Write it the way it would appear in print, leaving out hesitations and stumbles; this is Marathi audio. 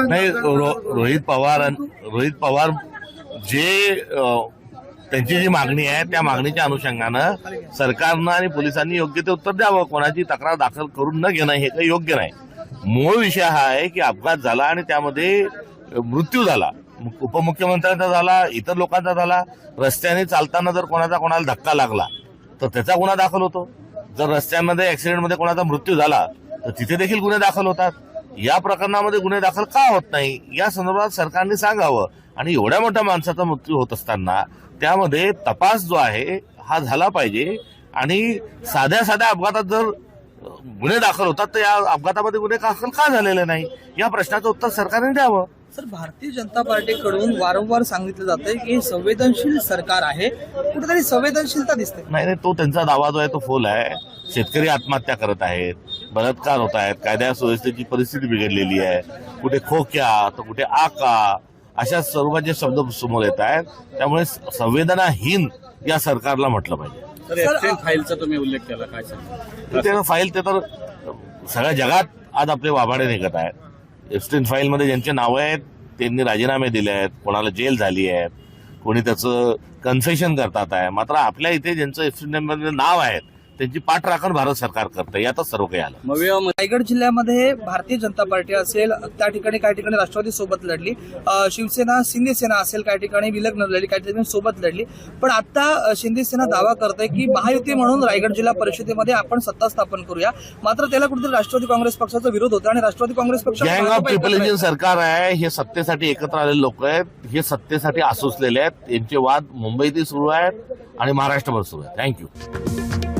नाही, रोहित पवार जे त्यांची जी मागणी आहे त्या मागणीच्या अनुषंगानं सरकारनं आणि पोलिसांनी योग्य ते उत्तर द्यावं. कोणाची तक्रार दाखल करून न घेणं हे काही योग्य नाही. मूळ विषय हा आहे की अपघात झाला आणि त्यामध्ये मृत्यू झाला, उपमुख्यमंत्र्यांचा झाला, इतर लोकांचा झाला. रस्त्याने चालताना जर कोणाला धक्का लागला तर त्याचा गुन्हा दाखल होतो. जर रस्त्यामध्ये ऍक्सिडेंटमध्ये कोणाचा मृत्यू झाला तर तिथे देखील गुन्हे दाखल होतात. या प्रकरणामध्ये गुन्हे दाखल का होत नाही या संदर्भात सरकारने सांगावं. आणि एवढ्या मोठ्या माणसाचा मृत्यू होत असताना त्यामध्ये तपास जो आहे हा झाला पाहिजे. आणि साध्या अपघातात जर गुन्हे दाखल होतात तर या अपघातामध्ये गुन्हे दाखल का झालेले नाही या प्रश्नाचं उत्तर सरकारने द्यावं. सर, भारतीय जनता पार्टीकडून वारंवार सांगितलं जातंय की संवेदनशील सरकार आहे, कुठेतरी संवेदनशीलता दिसते. नाही, तो त्यांचा दावा जो आहे तो फोल आहे. शेतकरी आत्महत्या करत आहेत, बलात्कार होत आहेत, कायदा सुव्यवस्थेची परिस्थिती बिघडलेली आहे, कुठे खोक्या तर कुठे आका अशा स्वरूपाचे शब्द समोर येत आहेत. त्यामुळे संवेदनाहीन या सरकारला म्हटलं पाहिजे. एफस्टाईन फाईलचा तुम्ही उल्लेख केला, काय सांगा? फाईल ते तर सगळ्या जगात आज आपले वाभाडे निघत आहेत. एफस्टाईन फाईलमध्ये ज्यांचे नावं आहेत त्यांनी राजीनामे दिले आहेत, कोणाला जेल झाली आहे, कोणी त्याचं कन्सेशन करतात आहे. मात्र आपल्या इथे ज्यांचं एफस्टाईनमध्ये नाव आहे त्यांची पाठराखण भारत सरकार करतं. यातच सर्व काही आलं. रायगड जिल्ह्यामध्ये भारतीय जनता पार्टी असेल, त्या ठिकाणी काही ठिकाणी राष्ट्रवादी सोबत लढली, शिवसेना शिंदे सेना असेल, काही ठिकाणी विलग्न लढली, काही ठिकाणी सोबत लढली. पण आता शिंदे सेना दावा करते की महायुती म्हणून रायगड जिल्हा परिषदेमध्ये आपण सत्ता स्थापन करूया. मात्र त्याला कुठेतरी राष्ट्रवादी काँग्रेस पक्षाचा विरोध होता आणि राष्ट्रवादी काँग्रेस पक्ष गँग ऑफ ट्रिपल इंजिन सरकार आहे. हे सत्तेसाठी एकत्र आलेले लोक आहेत, हे सत्तेसाठी आसुसलेले आहेत. यांचे वाद मुंबईतही सुरू आहेत आणि महाराष्ट्रभर सुरू आहेत. थँक्यू.